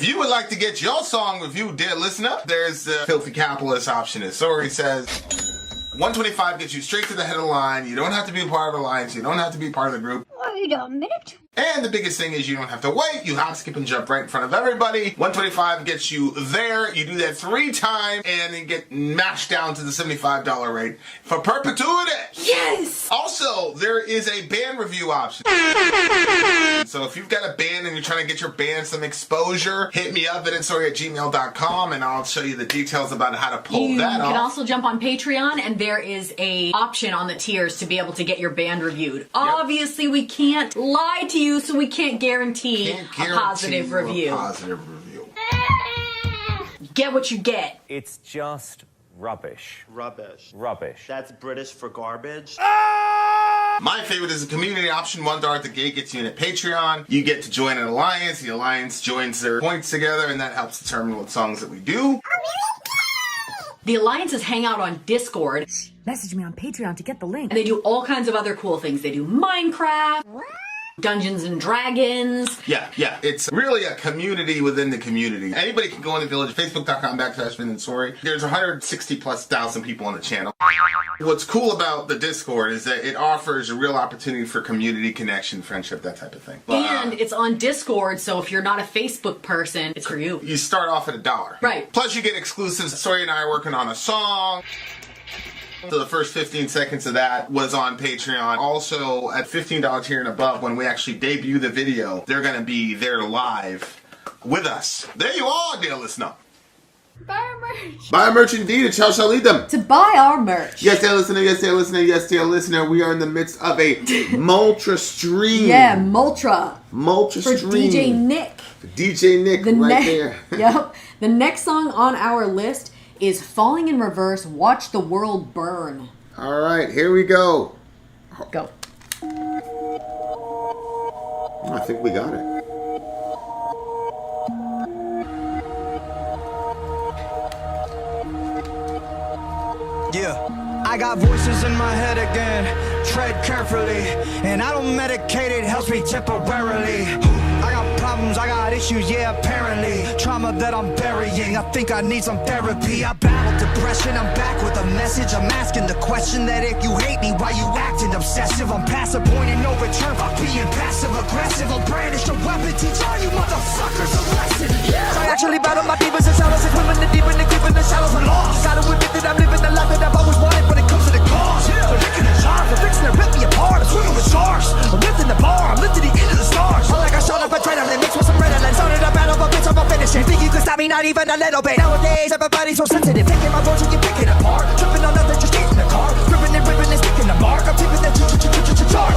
If you would like to get your song reviewed, dear listener, there's the filthy capitalist option. As Sori says, $125 gets you straight to the head of the line. You don't have to be a part of the alliance. You don't have to be part of the group. Wait a minute. And the biggest thing is you don't have to wait. You hop, skip, and jump right in front of everybody. $125 gets you there. You do that 3 times, and then get mashed down to the $75 rate for perpetuity. Yes! Also, there is a band review option. So if you've got a band and you're trying to get your band some exposure, hit me up at vinsori@gmail.com, and I'll show you the details about how to pull that off. You can also jump on Patreon, and there is a option on the tiers to be able to get your band reviewed. Yep. Obviously, we can't lie to you, so we can't guarantee a positive review. Get what you get. It's just rubbish. Rubbish. Rubbish. That's British for garbage. My favorite is the community option. $1 at the gate gets you in at Patreon. You get to join an alliance. The alliance joins their points together, and that helps determine what songs that we do. The alliances hang out on Discord. Message me on Patreon to get the link. And they do all kinds of other cool things. They do Minecraft, Dungeons and Dragons. Yeah. It's really a community within the community. Anybody can go in the village, facebook.com/Vin and Sori. There's 160,000+ people on the channel. What's cool about the Discord is that it offers a real opportunity for community connection, friendship, that type of thing. And it's on Discord, so if you're not a Facebook person, it's for you. You start off at $1. Right. Plus you get exclusives. Sori and I are working on a song. So the first 15 seconds of that was on Patreon. Also, at $15 tier and above, when we actually debut the video, they're going to be there live with us. There you are, dear listener. Buy our merch. Buy our merch indeed, and how shall lead them? To buy our merch. Yes, dear listener, yes, dear listener, yes, dear listener. We are in the midst of a Multra stream. Yeah, Multra. Multra for stream. DJ Nick. For DJ Nick, right there. Yep. The next song on our list is Falling in Reverse, Watch the World Burn. All right, here we go. Go. I think we got it. Yeah, I got voices in my head again. Tread carefully, and I don't medicate, it helps me temporarily. I got problems, I got issues, yeah, apparently. Trauma that I'm burying, I think I need some therapy. I battle depression, I'm back with a message. I'm asking the question that if you hate me, why you acting obsessive? I'm past the point and no return by being passive aggressive. I'll brandish a weapon, teach all you motherfuckers a lesson. Yeah. I actually battle my demons and shadows, and swimming the deep and the deep in the shallows. I'm lost. Gotta admit that I'm living the life that I've always wanted when it comes to the cause. Yeah. They're licking the charms, they're fixing to rip me apart. I'm swimming with sharks, I'm lifting the bar, I'm lifting the end of the stars. I like I shot up a train, I'm mixed with some red and started a battle, but bitch, I'm a finishing. Think you can stop me, not even a little bit. Nowadays, everybody's so sensitive. Taking my words and you're picking apart. Tripping on others, just getting the car. Ripping and sticking the mark. I'm tipping that charge.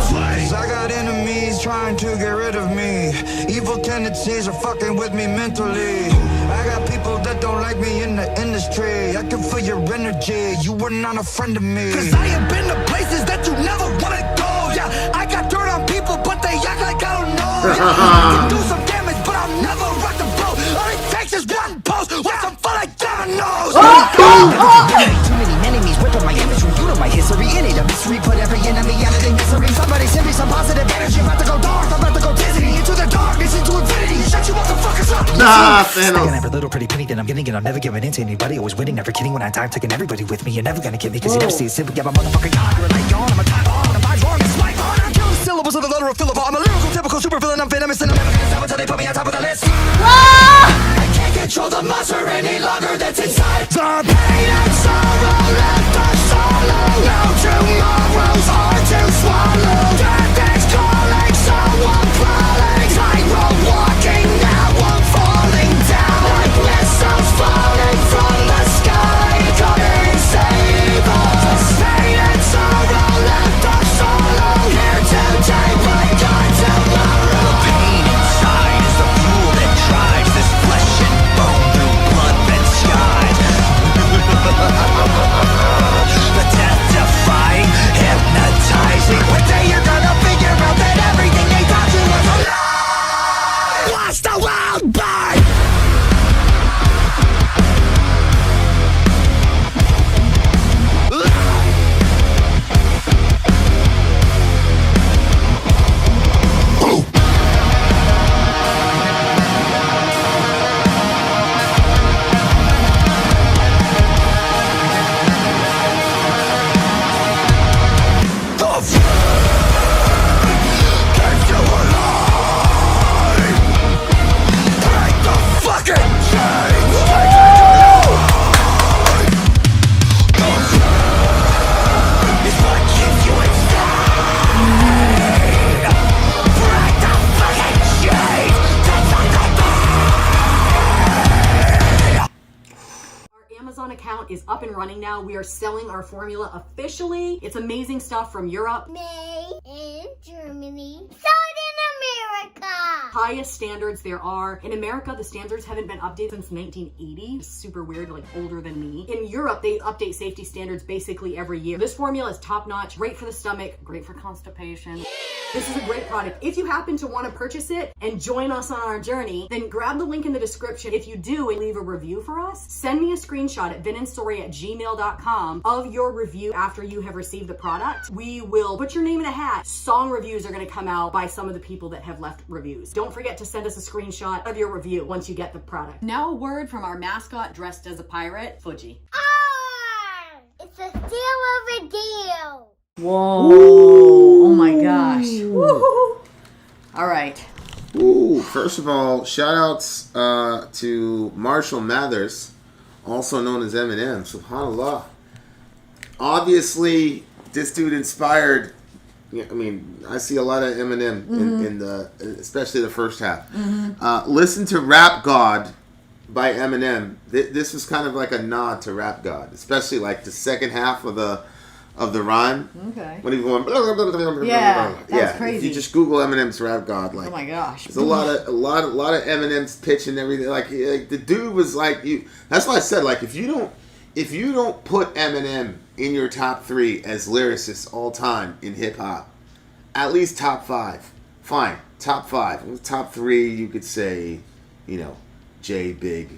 I got enemies trying to get rid of me. Evil tendencies are fucking with me mentally. I got people that don't like me in the industry. I can feel your energy, you were not a friend of me. Cause I have been to places that you never wanna go. Yeah, I got dirt on people, but they act like I don't know. I can do some damage, but I'll never rock the boat. All it takes is one post with some fun like dominoes. Too many enemies whipping my imagery. You know my history, in it a mystery. Put every enemy out of the misery. Somebody send me some positive energy. I'm about to go dark, I'm about to go dizzy. Into the darkness, into infinity. Shut you motherfuckers up. Nah, Thanos. I got every little pretty penny that I'm getting, and I'm never giving in to anybody. Always winning, never kidding. When I die, I'm taking everybody with me. You're never gonna get me, cause you never see it simple. Yeah, my motherfucker yawn. You're a light yawn. I'm a time bomb. I'm a wrong. It's my on. I'm killing syllables of the letter of fillable. I'm a lyrical, typical super villain. I'm venomous, and I'm never gonna stop until they put me on top of the list. I can't control the monster any longer that's inside. The pain and sorrow left us solo. No tomorrows are to swallow. Death is calling, someone crawling. Tightrope walking, now I'm falling down. Like missiles falling from the sky. Come and save us. Pain and sorrow left us solo. Here today, but gone tomorrow. The pain inside is the fuel that drives this account is up and running now. We are selling our formula officially. It's amazing stuff from Europe. Made in Germany. Sold in America. Highest standards there are. In America, the standards haven't been updated since 1980. It's super weird, like older than me. In Europe, they update safety standards basically every year. This formula is top notch, great for the stomach, great for constipation. This is a great product. If you happen to want to purchase it and join us on our journey, then grab the link in the description. If you do and leave a review for us, send me a screenshot at vinandsori@gmail.com of your review after you have received the product. We will put your name in a hat. Song reviews are going to come out by some of the people that have left reviews. Don't forget to send us a screenshot of your review once you get the product. Now a word from our mascot dressed as a pirate, Fuji. It's a deal of a deal. Whoa. Oh my gosh. Woo-hoo. All right. Ooh, first of all, shout outs to Marshall Mathers, also known as Eminem. SubhanAllah. Obviously, this dude inspired. I mean, I see a lot of Eminem in the, especially the first half. Listen to Rap God by Eminem. This was kind of like a nod to Rap God, especially like the second half of the rhyme. Okay. When he's going, blah, blah, blah, blah, blah, yeah, that's crazy. If you just Google Eminem's Rap God, like, oh my gosh, there's a lot of Eminem's pitch and everything. Like the dude was like, you. That's why I said, like, if you don't put Eminem in your top 3 as lyricists all time in hip hop, at least top 5. Fine, top 5. Top 3, you could say, you know, Jay, Big,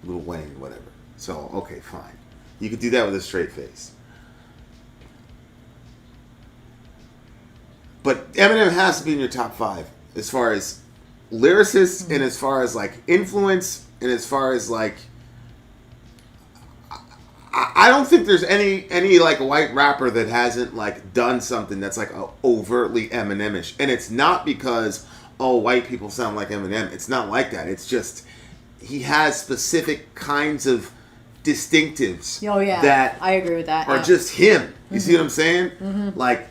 Lil Wayne, whatever. So okay, fine. You could do that with a straight face. But Eminem has to be in your top 5 as far as lyricists and as far as like influence and as far as like. I don't think there's any like white rapper that hasn't like done something that's like overtly Eminem-ish, and it's not because white people sound like Eminem. It's not like that. It's just he has specific kinds of distinctives. Oh yeah, that I agree with that. Are just him. You see what I'm saying? Like.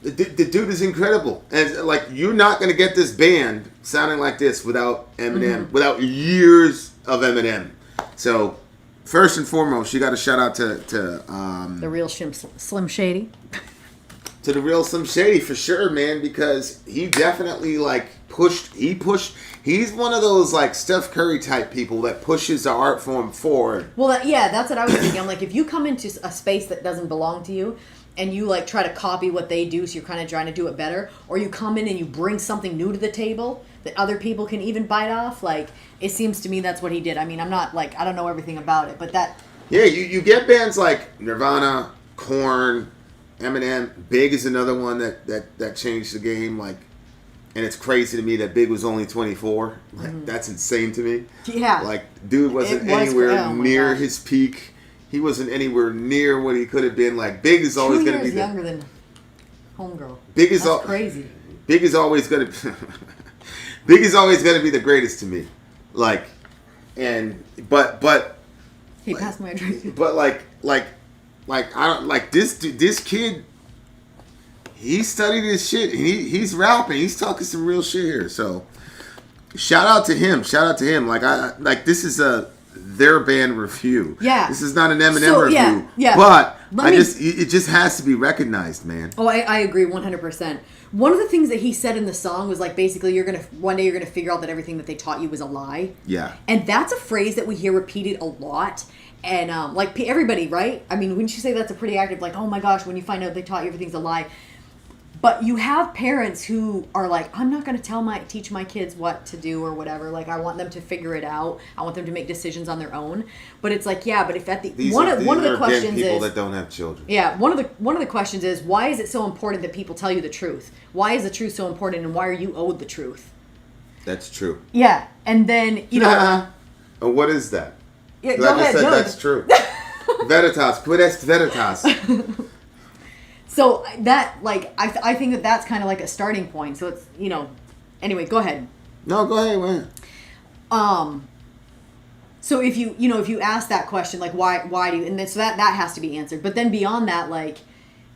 The dude is incredible, and like you're not gonna get this band sounding like this without Eminem, without years of Eminem. So, first and foremost, you got to shout out to the real Slim Shady. To the real Slim Shady for sure, man, because he definitely like pushed. He's one of those like Steph Curry type people that pushes the art form forward. Well, that's what I was thinking. I'm like, if you come into a space that doesn't belong to you, and you like try to copy what they do, so you're kind of trying to do it better, or you come in and you bring something new to the table that other people can even bite off, like it seems to me that's what he did. I mean, I'm not like, I don't know everything about it, but that. Yeah, you get bands like Nirvana, Korn, Eminem. Big is another one that changed the game, like, and it's crazy to me that Big was only 24. Like, that's insane to me. Yeah. Like, dude wasn't anywhere near his peak. He wasn't anywhere near what he could have been. Like, Big is always going to be younger than Homegirl. Big is crazy. Big is always going to. Big is always going to be the greatest to me. Like, and but. He passed my drink. But like I don't like this kid. He studied his shit. And he's rapping. He's talking some real shit here. So, shout out to him. Like this is their band review. Yeah. This is not an Eminem review. Yeah. But it just has to be recognized, man. Oh, I agree 100%. One of the things that he said in the song was like, basically, one day you're gonna figure out that everything that they taught you was a lie. Yeah. And that's a phrase that we hear repeated a lot. And like everybody, right? I mean, wouldn't you say that's a pretty active, like, oh my gosh, when you find out they taught you everything's a lie. But you have parents who are like, I'm not going to teach my kids what to do or whatever. Like, I want them to figure it out. I want them to make decisions on their own. But it's like, yeah, but if at the one of the questions people is that don't have children. Yeah, one of the questions is, why is it so important that people tell you the truth? Why is the truth so important, and why are you owed the truth? That's true. Yeah, and then And what is that? Yeah, go ahead. That's true. Veritas, quid est veritas. So that, like, I think that's kind of like a starting point. So it's, anyway, go ahead. No, go ahead. So if you ask that question, like, why do you, and then, so that has to be answered. But then beyond that, like,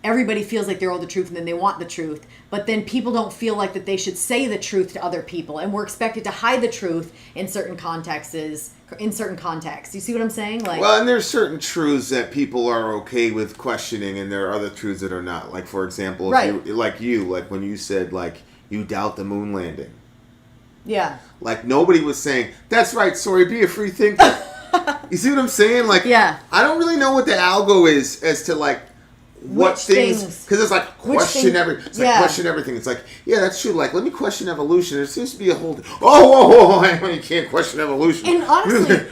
everybody feels like they're all the truth and then they want the truth, but then people don't feel like that they should say the truth to other people, and we're expected to hide the truth in certain contexts. You see what I'm saying? Like, well, and there's certain truths that people are okay with questioning, and there are other truths that are not. Like, for example, if like when you said, like, you doubt the moon landing. yeah. Like, nobody was saying, that's right, Sori, be a free thinker. You see what I'm saying? Like, Yeah. I don't really know what the algo is as to, like, what Which things, because it's like question question Yeah. everything. It's like, yeah, that's true. Like, let me question evolution. There seems to be a whole whoa, you can't question evolution. And honestly,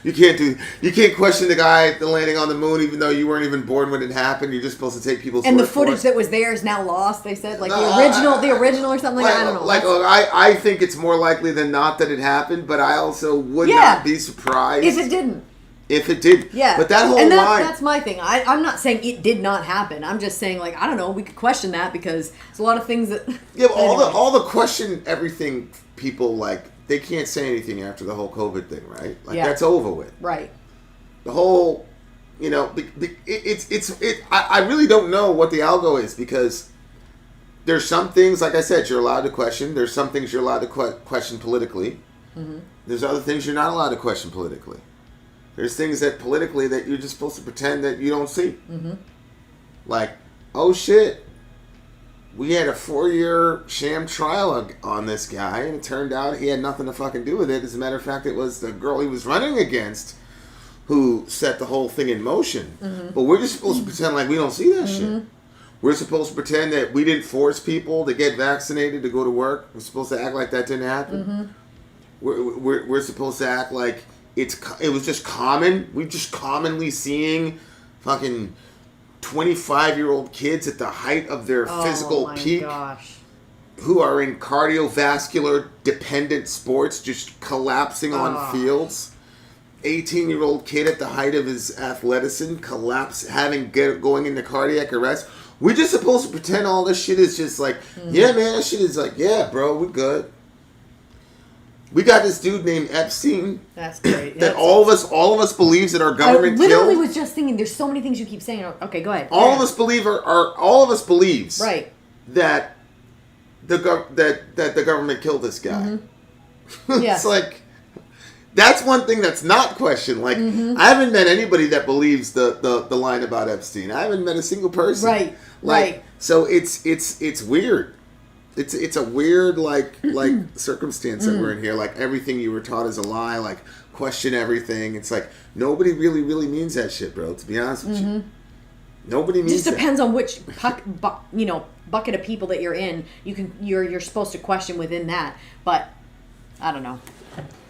you can't question the guy landing on the moon, even though you weren't even born when it happened. You're just supposed to take people's and the word for footage it. that was there is now lost. They said, like, the original or something. I don't know. Like, I think it's more likely than not that it happened, but I also would not be surprised if it didn't. If it did. Yeah. But that whole and line. that's my thing. I'm not saying it did not happen. I'm just saying, like, I don't know. We could question that because there's a lot of things that. Yeah, but all the question everything people, like, they can't say anything after the whole COVID thing, right? Like, that's over with. Right. The whole, I really don't know what the algo is, because there's some things, like I said, you're allowed to question. There's some things you're allowed to question politically. Mm-hmm. There's other things you're not allowed to question politically. There's things that politically that you're just supposed to pretend that you don't see. Mm-hmm. Like, oh shit, we had a 4-year sham trial on this guy, and it turned out he had nothing to fucking do with it. As a matter of fact, it was the girl he was running against who set the whole thing in motion. Mm-hmm. But we're just supposed to pretend like we don't see that shit. We're supposed to pretend that we didn't force people to get vaccinated to go to work. We're supposed to act like that didn't happen. Mm-hmm. We're supposed to act like it was just common. We're just commonly seeing fucking 25-year-old kids at the height of their physical peak, who are in cardiovascular dependent sports, just collapsing on fields. 18-year-old kid at the height of his athleticism going into cardiac arrest. We're just supposed to pretend all this shit is just like, yeah, man, that shit is like, yeah, bro, we're good. We got this dude named Epstein. That's great. That all of us believes that our government I literally killed. was just thinking. There's so many things you keep saying. Okay, go ahead. All of us believe all of us believes right that the government killed this guy. Mm-hmm. Yeah. It's like, that's one thing that's not questioned. Like, I haven't met anybody that believes the line about Epstein. I haven't met a single person. Right. Right. So it's weird. It's a weird like circumstance that we're in here. Like, everything you were taught is a lie. Like, question everything. It's like, nobody really means that shit, bro. To be honest with you, nobody means. Just depends on which bucket of people that you're in. You're supposed to question within that, but I don't know.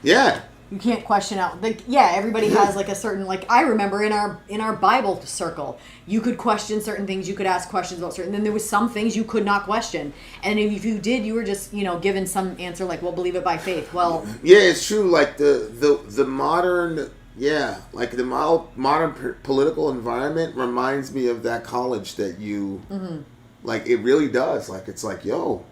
Yeah. You can't question out. Everybody has like a certain, like, I remember in our Bible circle, you could question certain things, you could ask questions about certain. Then there was some things you could not question, and if you did, you were just given some answer like, well, believe it by faith. Well, yeah, it's true. Like the modern modern political environment reminds me of that college that you like. It really does. Like, it's like, yo.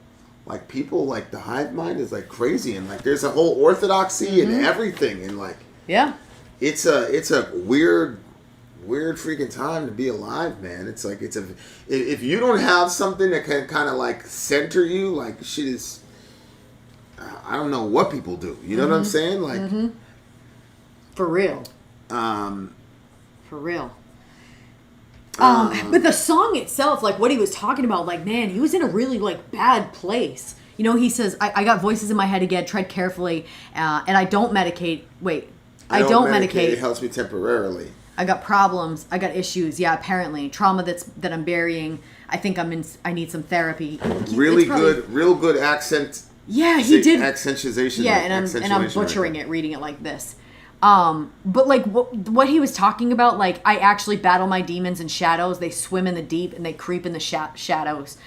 Like, people, like, the hive mind is, like, crazy, and, like, there's a whole orthodoxy and everything, and, like, it's a weird freaking time to be alive, man. It's like, if you don't have something that can kind of, like, center you, like, shit is, I don't know what people do. You know what I'm saying? Like, for real. For real. But the song itself, like what he was talking about, like, man, he was in a really like bad place. He says, I got voices in my head again, tread carefully, and I don't medicate. Wait, I don't medicate. It helps me temporarily. I got problems. I got issues. Yeah, apparently. Trauma that I'm burying. I think I need some therapy. Real good accent. Yeah, he did. Accentuation. Yeah, and I'm butchering it, reading it like this. But like what he was talking about, like, I actually battle my demons and shadows. They swim in the deep and they creep in the shallows.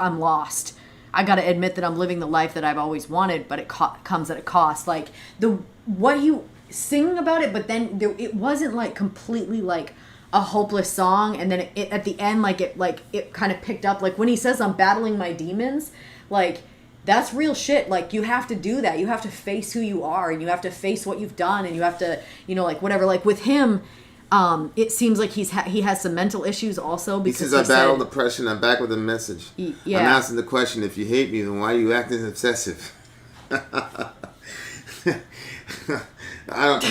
I'm lost. I got to admit that I'm living the life that I've always wanted, but it comes at a cost. Like what he singing about it, but then it wasn't like completely like a hopeless song. And then it at the end, it kind of picked up. Like when he says, I'm battling my demons, like, that's real shit. Like, you have to do that. You have to face who you are, and you have to face what you've done, and you have to, like, whatever. Like, with him, It seems like he has some mental issues also He because says, I battle depression. I'm back with a message. Yeah. I'm asking the question, if you hate me, then why are you acting obsessive? I don't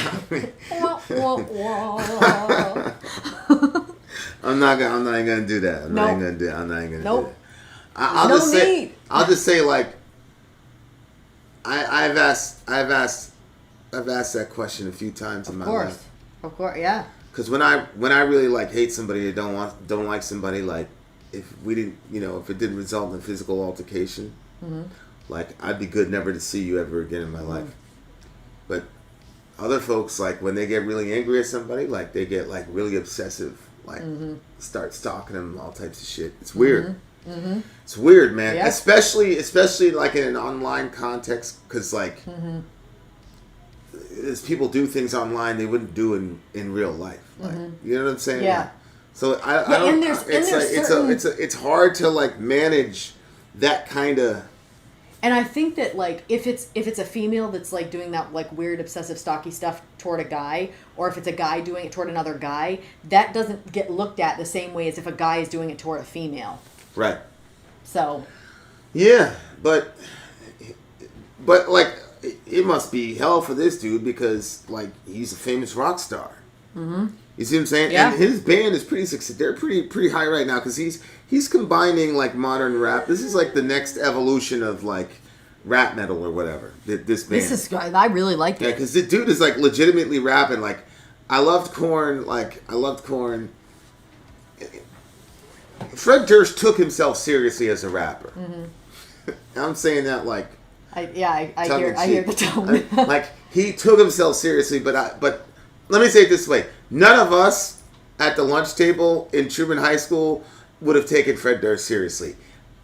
I'm not gonna do that. I'm not even gonna do that. I'll just say like I've asked that question a few times in my life. Of course, yeah. Because when I really like hate somebody or don't like somebody, like if we didn't, if it didn't result in a physical altercation, like I'd be good never to see you ever again in my life. But other folks, like when they get really angry at somebody, like they get like really obsessive, like start stalking them, all types of shit. It's weird. It's weird, man. Yeah. Especially like in an online context, because like as people do things online they wouldn't do in real life. Like, you know what I'm saying? Yeah. Like, so I don't. It's hard to like manage that kind of. And I think that like if it's a female that's like doing that like weird obsessive stalky stuff toward a guy, or if it's a guy doing it toward another guy, that doesn't get looked at the same way as if a guy is doing it toward a female. Right. So. Yeah, but like it must be hell for this dude because like he's a famous rock star. You see what I'm saying? Yeah. And his band is pretty successful. They're pretty high right now because he's combining like modern rap. This is like the next evolution of like rap metal or whatever. This band. This is I really like it. Yeah, because the dude is like legitimately rapping. Like I loved Korn. Fred Durst took himself seriously as a rapper. I'm saying that like. I hear the tone. Like he took himself seriously, but let me say it this way: none of us at the lunch table in Truman High School would have taken Fred Durst seriously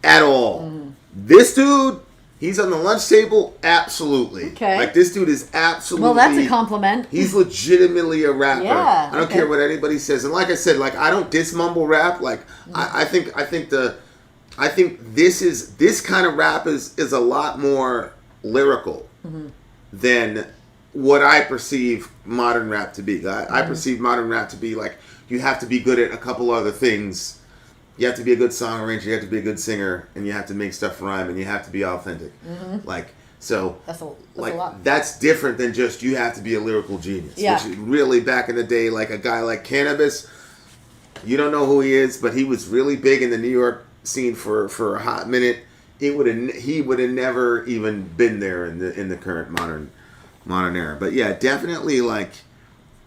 at all. This dude, he's on the lunch table, absolutely. Okay. Like this dude is absolutely. Well, that's a compliment. He's legitimately a rapper. Yeah. I don't care what anybody says, and like I said, like I don't diss mumble rap. Like I think this kind of rap is a lot more lyrical than what I perceive modern rap to be. I perceive modern rap to be like you have to be good at a couple other things. You have to be a good song arranger, you have to be a good singer, and you have to make stuff rhyme, and you have to be authentic. Like so, that's a lot. That's different than just you have to be a lyrical genius. Yeah. Which really back in the day, like a guy like Cannabis, you don't know who he is, but he was really big in the New York scene for a hot minute. He would have never even been there in the current modern era. But yeah, definitely like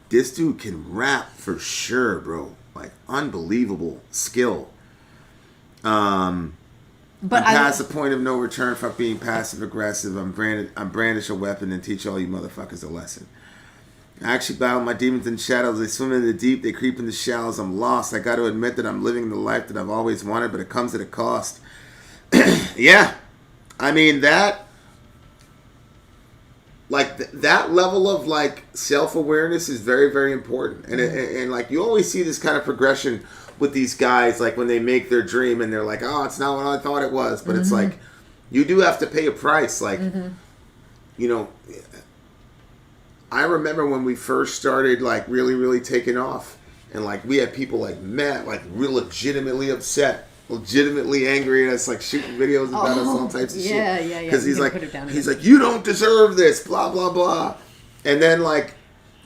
this dude can rap for sure, bro. Like unbelievable skill. But I'm past the point of no return for being passive aggressive. I'm brandish a weapon and teach all you motherfuckers a lesson. I actually battle my demons in shadows. They swim in the deep. They creep in the shallows. I'm lost. I got to admit that I'm living the life that I've always wanted, but it comes at a cost. Yeah. I mean, that level of, like, self-awareness is very, very important. And like, you always see this kind of progression with these guys, like, when they make their dream and they're like, oh, it's not what I thought it was. But it's like, you do have to pay a price. Like, you know... I remember when we first started, like, really, really taking off. And, like, we had people like Matt, like, real legitimately upset, legitimately angry at us, like, shooting videos about us, all types of shit. Yeah. Because he's like, you don't deserve this, blah, blah, blah. And then, like,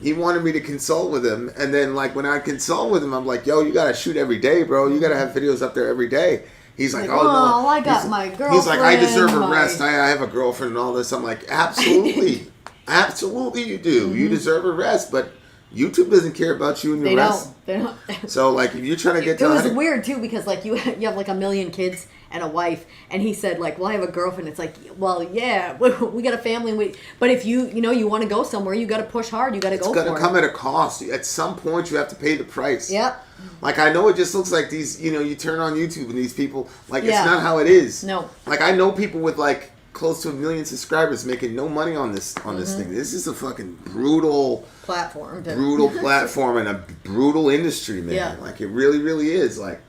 he wanted me to consult with him. And then, like, when I consult with him, I'm like, yo, you got to shoot every day, bro. You got to have videos up there every day. He's like, oh, no. I got my girlfriend. He's like, I deserve a rest. I have a girlfriend and all this. I'm like, absolutely. Absolutely you do. You deserve a rest, but YouTube doesn't care about you and your rest. They don't. So, like, if you're trying to get to... It was weird, too, because, like, you have, like, 1 million kids and a wife, and he said, like, well, I have a girlfriend. It's like, well, yeah, we got a family, but if you want to go somewhere, you got to push hard. You got to go for it. It's going to come at a cost. At some point, you have to pay the price. Yep. Like, I know it just looks like these, you turn on YouTube and these people, like, it's not how it is. No. Like, I know people with, like, close to 1 million subscribers making no money on this thing. This is a fucking brutal platform and a brutal industry, man. Yeah. Like it really, really is. Like,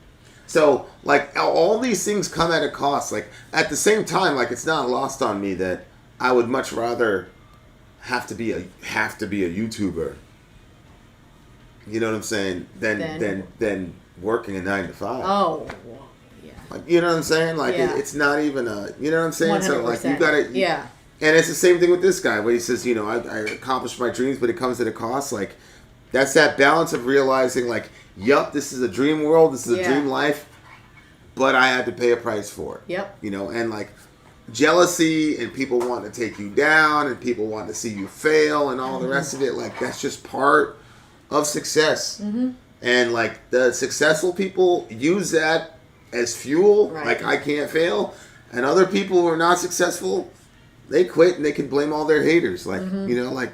so like all these things come at a cost. Like at the same time, like it's not lost on me that I would much rather have to be a YouTuber You know what I'm saying? Than working a 9 to 5. Oh, yeah. Like, you know what I'm saying? Like Yeah. it's not even a. You know what I'm saying? So like you 100%. gotta. Yeah. And it's the same thing with this guy, where he says, you know, I accomplished my dreams, but it comes at a cost. Like, that's that balance of realizing, like, yup, this is a dream world, this is a dream life, but I had to pay a price for it. Yep. You know, and like jealousy and people want to take you down and people want to see you fail and all the rest of it, like, that's just part of success. Mm-hmm. And like the successful people use that as fuel, like, I can't fail. And other people who are not successful, they quit and they can blame all their haters. Like, you know, like,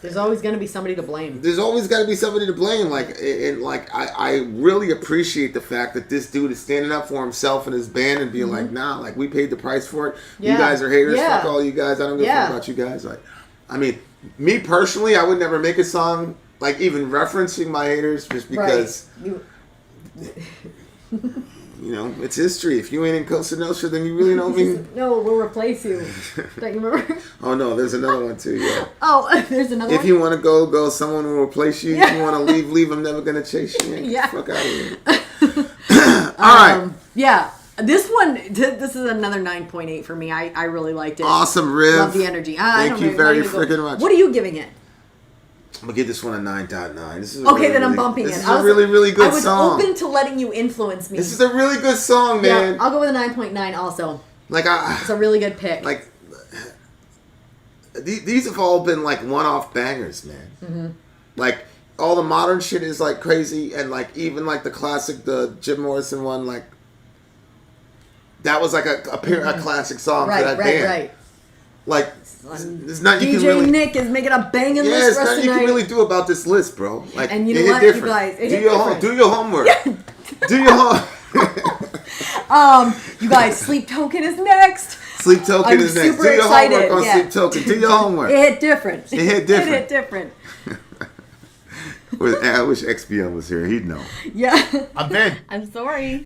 there's always going to be somebody to blame. there's always got to be somebody to blame. Like, and like, I really appreciate the fact that this dude is standing up for himself and his band and being like, nah, like, we paid the price for it. Yeah. You guys are haters. Yeah. Fuck all you guys. I don't give a fuck about you guys. Like, I mean, me personally, I would never make a song like even referencing my haters just because. You know, it's history. If you ain't in Costa Nostra, then you really don't mean. No, we'll replace you. Don't you remember? Oh no, there's another one too. Yeah. Oh, there's another one. If you want to go, go. Someone will replace you. If you want to leave, leave. I'm never gonna chase you. Yeah. Fuck out of here. All right. Yeah. This one, this is another 9.8 for me. I really liked it. Awesome, Riv. Love the energy. Thank you very freaking much. What are you giving it? I'm gonna give this one a 9.9. This is Okay, then I'm bumping it. This is a really, really good song. I was open to letting you influence me. This is a really good song, man. Yeah, I'll go with a 9.9 also. Like, It's a really good pick. Like, these have all been like one-off bangers, man. Mm-hmm. Like, all the modern shit is like crazy, and like even like the classic, the Jim Morrison one, like that was like a classic song for that band. Right. Like, there's not you DJ can really. Nick is making a banging list. Yeah, it's for us not you tonight. can really do about this list, bro. Like, And you know it hit what, you different. guys, it do hit your different. do your homework. Do your homework. You guys, Sleep Token is next. Sleep Token I'm is next. super Do your excited, homework on yeah. Sleep Token. Do your homework. It hit different. It hit different. It hit different. I wish XBL was here. He'd know. Yeah. I'm Vin. I'm sorry.